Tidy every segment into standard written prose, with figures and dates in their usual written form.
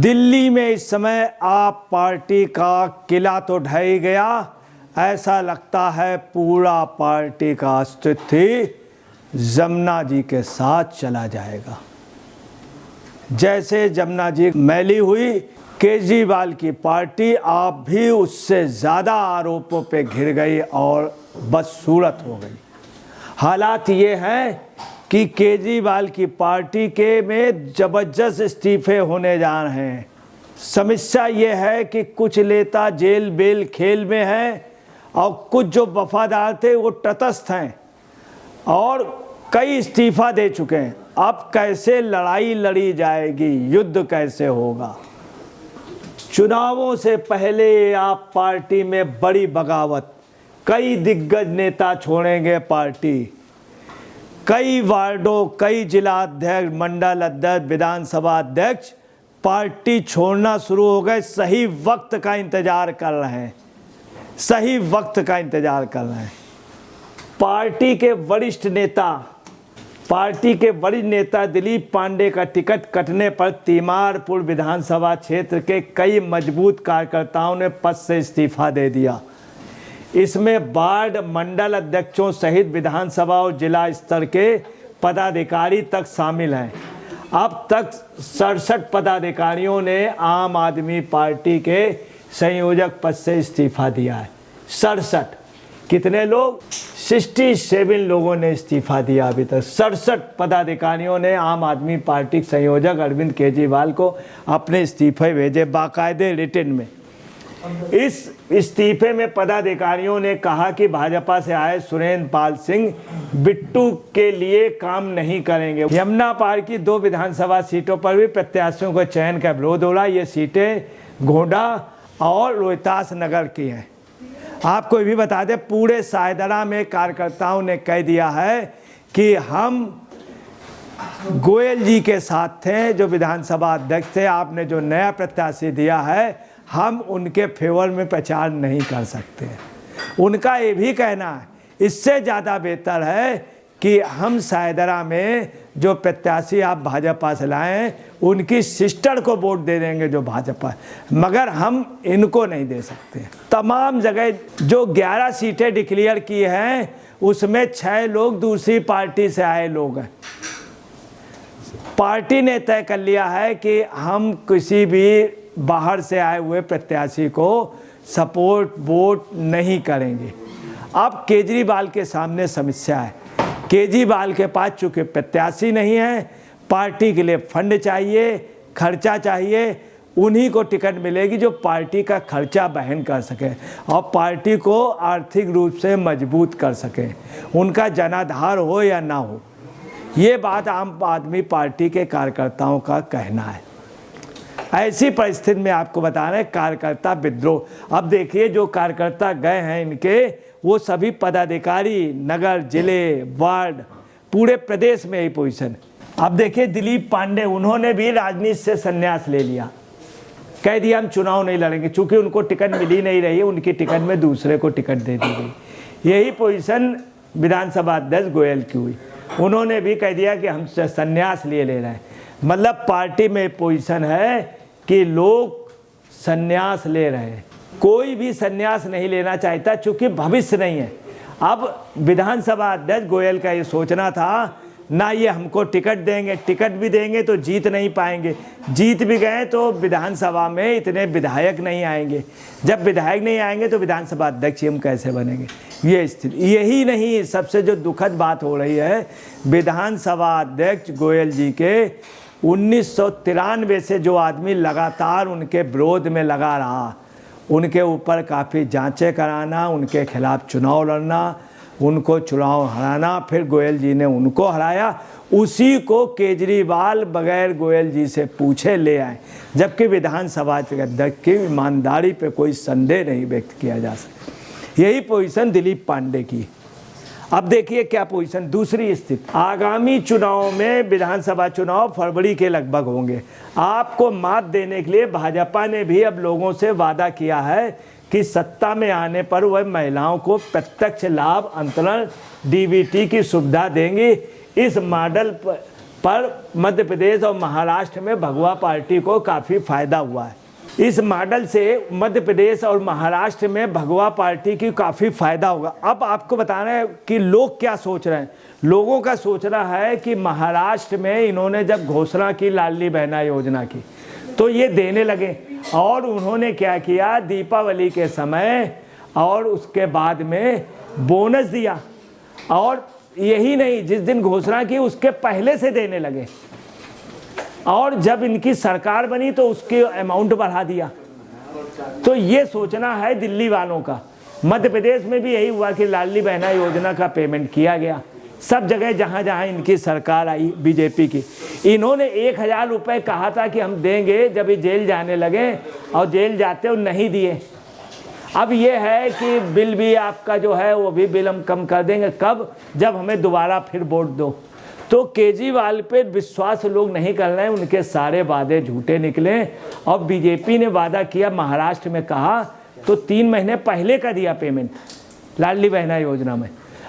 दिल्ली में इस समय आप पार्टी का किला तो ढह ही गया, ऐसा लगता है पूरा पार्टी का अस्तित्व जमुना जी के साथ चला जाएगा। जैसे जमुना जी मैली हुई, केजरीवाल की पार्टी आप भी उससे ज़्यादा आरोपों पे घिर गई और बदसूरत हो गई। हालात ये हैं कि केजरीवाल की पार्टी के में ज़बरदस्त इस्तीफे होने जा रहे हैं। समस्या ये है कि कुछ नेता जेल बेल खेल में हैं और कुछ जो वफादार थे वो तटस्थ हैं और कई इस्तीफा दे चुके हैं। अब कैसे लड़ाई लड़ी जाएगी, युद्ध कैसे होगा? चुनावों से पहले आप पार्टी में बड़ी बगावत, कई दिग्गज नेता छोड़ेंगे पार्टी, कई वार्डों, कई जिला अध्यक्ष, मंडल अध्यक्ष, विधानसभा अध्यक्ष पार्टी छोड़ना शुरू हो गए। सही वक्त का इंतजार कर रहे हैं, सही वक्त का इंतजार कर रहे हैं। पार्टी के वरिष्ठ नेता दिलीप पांडे का टिकट कटने पर तीमारपुर विधानसभा क्षेत्र के कई मजबूत कार्यकर्ताओं ने पद से इस्तीफा दे दिया। इसमें वार्ड मंडल अध्यक्षों सहित विधानसभा और जिला स्तर के पदाधिकारी तक शामिल हैं। अब तक 67 पदाधिकारियों ने आम आदमी पार्टी के संयोजक पद से इस्तीफा दिया है। 67 कितने लोग? 67 लोगों ने इस्तीफा दिया अभी तक। 67 पदाधिकारियों ने आम आदमी पार्टी संयोजक अरविंद केजरीवाल को अपने इस्तीफे भेजे, बाकायदे रिटर्न में। इस इस्तीफे में पदाधिकारियों ने कहा कि भाजपा से आए सुरेंद्र पाल सिंह बिट्टू के लिए काम नहीं करेंगे। यमुना पार की 2 विधानसभा सीटों पर भी प्रत्याशियों को चयन का विरोध हो रहा। ये सीटें गोंडा और रोहतास नगर की हैं। आपको ये भी बता दें, पूरे सायदरा में कार्यकर्ताओं ने कह दिया है कि हम गोयल जी के साथ थे, जो विधानसभा अध्यक्ष थे। आपने जो नया प्रत्याशी दिया है, हम उनके फेवर में प्रचार नहीं कर सकते। उनका ये भी कहना है इससे ज़्यादा बेहतर है कि हम सायदरा में जो प्रत्याशी आप भाजपा से लाएं उनकी सिस्टर को वोट दे देंगे जो भाजपा, मगर हम इनको नहीं दे सकते। तमाम जगह जो 11 सीटें डिक्लेयर की हैं उसमें 6 लोग दूसरी पार्टी से आए लोग हैं। पार्टी ने तय कर लिया है कि हम किसी भी बाहर से आए हुए प्रत्याशी को सपोर्ट वोट नहीं करेंगे। अब केजरीवाल के सामने समस्या है। केजरीवाल के पास चूंकि प्रत्याशी नहीं है, पार्टी के लिए फंड चाहिए, खर्चा चाहिए, उन्हीं को टिकट मिलेगी जो पार्टी का खर्चा वहन कर सके और पार्टी को आर्थिक रूप से मजबूत कर सके, उनका जनाधार हो या ना हो। ये बात आम आदमी पार्टी के कार्यकर्ताओं का कहना है। ऐसी परिस्थिति में आपको बता रहे हैं कार्यकर्ता विद्रोह। अब देखिए जो कार्यकर्ता गए हैं इनके, वो सभी पदाधिकारी नगर, जिले, वार्ड, पूरे प्रदेश में यही पोजीशन। अब देखिए दिलीप पांडे, उन्होंने भी राजनीति से संन्यास ले लिया, कह दिया हम चुनाव नहीं लड़ेंगे। चूंकि उनको टिकट मिली नहीं रही है, उनकी टिकट में दूसरे को टिकट दे दी गई। यही पोजीशन विधानसभा अध्यक्ष गोयल की हुई, उन्होंने भी कह दिया कि हम संन्यास ले रहे हैं। मतलब पार्टी में पोजीशन है कि लोग संन्यास ले रहे हैं। कोई भी संन्यास नहीं लेना चाहता, चूंकि भविष्य नहीं है। अब विधानसभा अध्यक्ष गोयल का ये सोचना था ना, ये हमको टिकट देंगे, टिकट भी देंगे तो जीत नहीं पाएंगे, जीत भी गए तो विधानसभा में इतने विधायक नहीं आएंगे, जब विधायक नहीं आएंगे तो विधानसभा अध्यक्ष हम कैसे बनेंगे। ये स्थिति। यही नहीं, सबसे जो दुखद बात हो रही है, विधानसभा अध्यक्ष गोयल जी के 1993 से जो आदमी लगातार उनके विरोध में लगा रहा, उनके ऊपर काफ़ी जांचें कराना, उनके खिलाफ चुनाव लड़ना, उनको चुनाव हराना, फिर गोयल जी ने उनको हराया, उसी को केजरीवाल बगैर गोयल जी से पूछे ले आए। जबकि विधानसभा अध्यक्ष की ईमानदारी पे कोई संदेह नहीं व्यक्त किया जा सकता। यही पोजीशन दिलीप पांडे की। अब देखिए क्या पोजीशन। दूसरी स्थिति, आगामी चुनाव में विधानसभा चुनाव फरवरी के लगभग होंगे। आपको मात देने के लिए भाजपा ने भी अब लोगों से वादा किया है कि सत्ता में आने पर वह महिलाओं को प्रत्यक्ष लाभ अंतरण डीबीटी की सुविधा देंगी। इस मॉडल पर मध्य प्रदेश और महाराष्ट्र में भगवा पार्टी को काफ़ी फायदा हुआ है। इस मॉडल से मध्य प्रदेश और महाराष्ट्र में भगवा पार्टी की काफ़ी फायदा होगा। अब आपको बताना है कि लोग क्या सोच रहे हैं। लोगों का सोचना है कि महाराष्ट्र में इन्होंने जब घोषणा की लाडली बहना योजना की तो ये देने लगे, और उन्होंने क्या किया, दीपावली के समय और उसके बाद में बोनस दिया, और यही नहीं, जिस दिन घोषणा की उसके पहले से देने लगे, और जब इनकी सरकार बनी तो उसके अमाउंट बढ़ा दिया। तो ये सोचना है दिल्ली वालों का। मध्य प्रदेश में भी यही हुआ कि लाडली बहना योजना का पेमेंट किया गया। सब जगह जहाँ जहाँ इनकी सरकार आई बीजेपी की, इन्होंने 1000 रुपये कहा था कि हम देंगे, जब ये जेल जाने लगे और जेल जाते और नहीं दिए। अब ये है कि बिल भी आपका जो है वो भी बिल हम कम कर देंगे, कब, जब हमें दोबारा फिर वोट दो। तो केजरीवाल पे विश्वास लोग नहीं कर रहे हैं, उनके सारे वादे झूठे निकले। और बीजेपी ने वादा किया, महाराष्ट्र में कहा तो 3 महीने पहले का दिया पेमेंट लाडली बहना योजना में,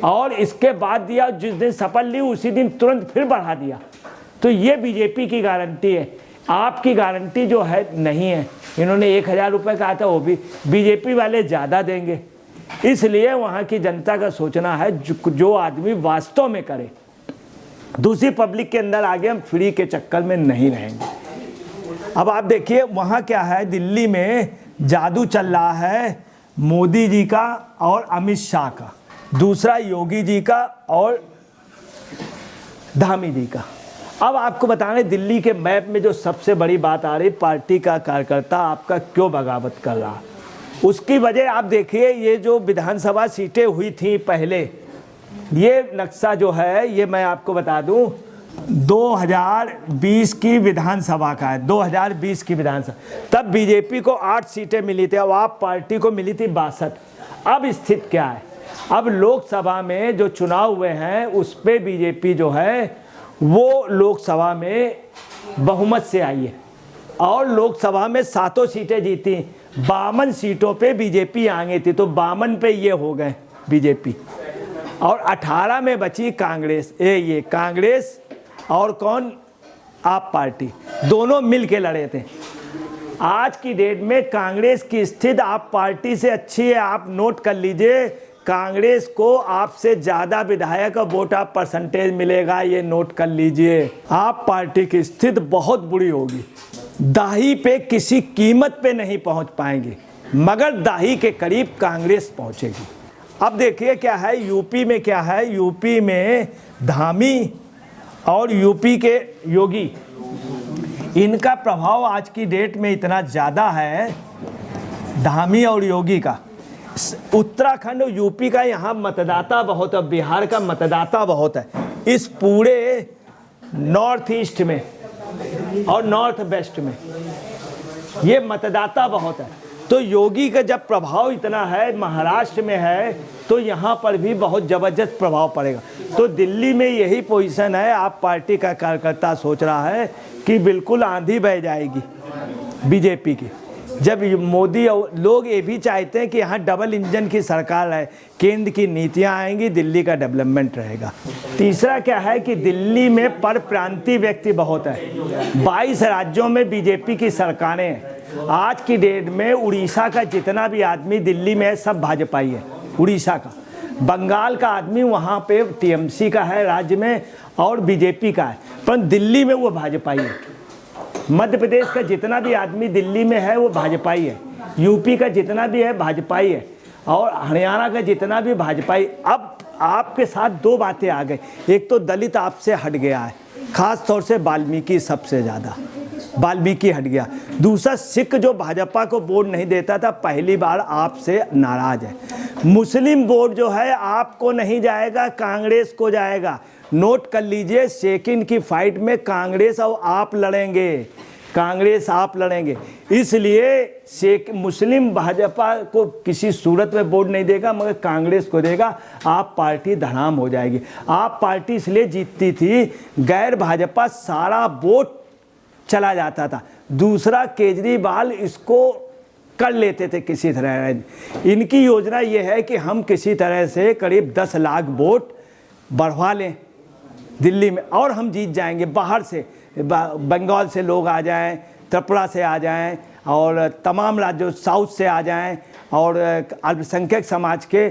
और इसके बाद दिया, जिस दिन शपथ ली उसी दिन तुरंत फिर बढ़ा दिया। तो ये बीजेपी की गारंटी है, आपकी गारंटी जो है नहीं है। इन्होंने 1000 रुपये कहा था, वो भी बीजेपी वाले ज़्यादा देंगे। इसलिए वहाँ की जनता का सोचना है जो आदमी वास्तव में करे। दूसरी पब्लिक के अंदर आगे हम फ्री के चक्कर में नहीं रहेंगे। अब आप देखिए वहाँ क्या है, दिल्ली में जादू चल रहा है मोदी जी का और अमित शाह का, दूसरा योगी जी का और धामी जी का। अब आपको बताने दिल्ली के मैप में जो सबसे बड़ी बात आ रही, पार्टी का कार्यकर्ता आपका क्यों बगावत कर रहा, उसकी वजह आप देखिए। ये जो विधानसभा सीटें हुई थी पहले, ये नक्शा जो है ये मैं आपको बता दूं 2020 की विधानसभा का है। 2020 की विधानसभा, तब बीजेपी को 8 सीटें मिली थी और आप पार्टी को मिली थी 62। अब स्थिति क्या है, अब लोकसभा में जो चुनाव हुए हैं उस पर बीजेपी जो है वो लोकसभा में बहुमत से आई है, और लोकसभा में 7 सीटें जीती। 52 सीटों पे बीजेपी आगे थी, तो 52 पे ये हो गए बीजेपी, और 18 में बची कांग्रेस। ये कांग्रेस और कौन, आप पार्टी, दोनों मिल के लड़े थे। आज की डेट में कांग्रेस की स्थिति आप पार्टी से अच्छी है। आप नोट कर लीजिए, कांग्रेस को आपसे ज़्यादा विधायक वोट आप परसेंटेज मिलेगा, ये नोट कर लीजिए। आप पार्टी की स्थिति बहुत बुरी होगी, दाही पे किसी कीमत पे नहीं पहुंच पाएंगे, मगर दाही के करीब कांग्रेस पहुंचेगी। अब देखिए क्या है यूपी में, क्या है यूपी में धामी और यूपी के योगी, इनका प्रभाव आज की डेट में इतना ज़्यादा है, धामी और योगी का। उत्तराखंड और यूपी का यहाँ मतदाता बहुत है, बिहार का मतदाता बहुत है, इस पूरे नॉर्थ ईस्ट में और नॉर्थ वेस्ट में ये मतदाता बहुत है। तो योगी का जब प्रभाव इतना है, महाराष्ट्र में है, तो यहाँ पर भी बहुत ज़बरदस्त प्रभाव पड़ेगा। तो दिल्ली में यही पोजीशन है। आप पार्टी का कार्यकर्ता सोच रहा है कि बिल्कुल आंधी बह जाएगी बीजेपी की, जब मोदी और लोग ये भी चाहते हैं कि यहाँ डबल इंजन की सरकार है, केंद्र की नीतियाँ आएंगी, दिल्ली का डेवलपमेंट रहेगा। तीसरा क्या है कि दिल्ली में परप्रांतीय व्यक्ति बहुत है, 22 राज्यों में बीजेपी की सरकारें हैं। आज की डेट में उड़ीसा का जितना भी आदमी दिल्ली में है सब भाजपाई है, उड़ीसा का। बंगाल का आदमी वहाँ पे टीएमसी का है राज्य में और बीजेपी का है, पर दिल्ली में वो भाजपाई है। मध्य प्रदेश का जितना भी आदमी दिल्ली में है वो भाजपाई है, यूपी का जितना भी है भाजपाई है, और हरियाणा का जितना भी भाजपाई। अब आपके साथ 2 बातें आ गई, एक तो दलित आपसे हट गया है, खास तौर से वाल्मीकि, सबसे ज़्यादा वाल्मीकि हट गया। दूसरा सिख जो भाजपा को वोट नहीं देता था, पहली बार आपसे नाराज है। मुस्लिम वोट जो है आपको नहीं जाएगा, कांग्रेस को जाएगा। नोट कर लीजिए, सेकंड की फाइट में कांग्रेस और आप लड़ेंगे, कांग्रेस आप लड़ेंगे। इसलिए मुस्लिम भाजपा को किसी सूरत में वोट नहीं देगा, मगर कांग्रेस को देगा। आप पार्टी धड़ाम हो जाएगी। आप पार्टी इसलिए जीतती थी, गैर भाजपा सारा वोट चला जाता था। दूसरा, केजरीवाल इसको कर लेते थे किसी तरह। इनकी योजना ये है कि हम किसी तरह से करीब 10 लाख वोट बढ़वा लें, दिल्ली में, और हम जीत जाएंगे। बाहर से बंगाल से लोग आ जाएं, त्रिपुरा से आ जाएं, और तमाम राज्यों साउथ से आ जाएं, और अल्पसंख्यक समाज के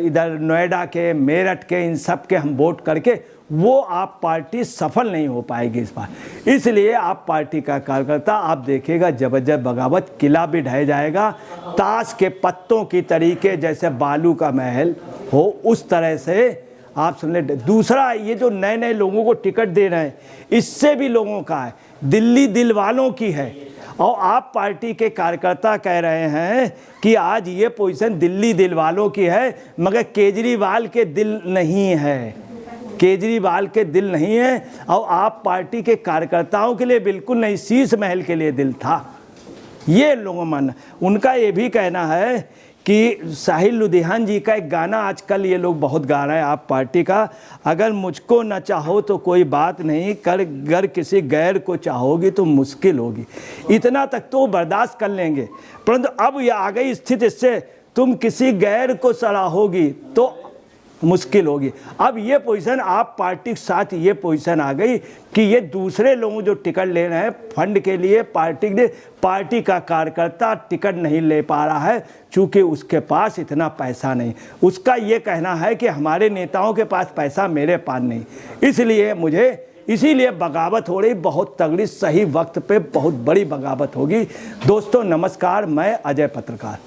इधर नोएडा के, मेरठ के, इन सब के हम वोट करके, वो आप पार्टी सफल नहीं हो पाएगी इस बार। इसलिए आप पार्टी का कार्यकर्ता, आप देखिएगा जबरदस्त बगावत, किला भी ढह जाएगा, ताश के पत्तों की तरीके जैसे बालू का महल हो उस तरह से आप सुन ले। दूसरा, ये जो नए नए लोगों को टिकट दे रहे हैं, इससे भी लोगों का है, दिल्ली दिल वालों की है। और आप पार्टी के कार्यकर्ता कह रहे हैं कि आज ये पोजीशन दिल्ली दिल वालों की है, मगर केजरीवाल के दिल नहीं है, केजरीवाल के दिल नहीं है। और आप पार्टी के कार्यकर्ताओं के लिए बिल्कुल नहीं, शीश महल के लिए दिल था, ये लोगों मानना। उनका ये भी कहना है कि साहिल लुधियान जी का एक गाना आजकल ये लोग बहुत गा रहे हैं आप पार्टी का, अगर मुझको न चाहो तो कोई बात नहीं, अगर किसी गैर को चाहोगी तो मुश्किल होगी। इतना तक तो बर्दाश्त कर लेंगे, परंतु अब ये आ गई स्थिति, इससे तुम किसी गैर को सराहोगी तो मुश्किल होगी। अब ये पोजीशन आप पार्टी के साथ, ये पोजीशन आ गई कि ये दूसरे लोगों जो टिकट ले रहे हैं फंड के लिए, पार्टी के लिए, पार्टी का कार्यकर्ता टिकट नहीं ले पा रहा है चूँकि उसके पास इतना पैसा नहीं। उसका ये कहना है कि हमारे नेताओं के पास पैसा, मेरे पास नहीं, इसीलिए बगावत हो रही, बहुत तगड़ी, सही वक्त पे बहुत बड़ी बगावत होगी। दोस्तों नमस्कार, मैं अजय पत्रकार।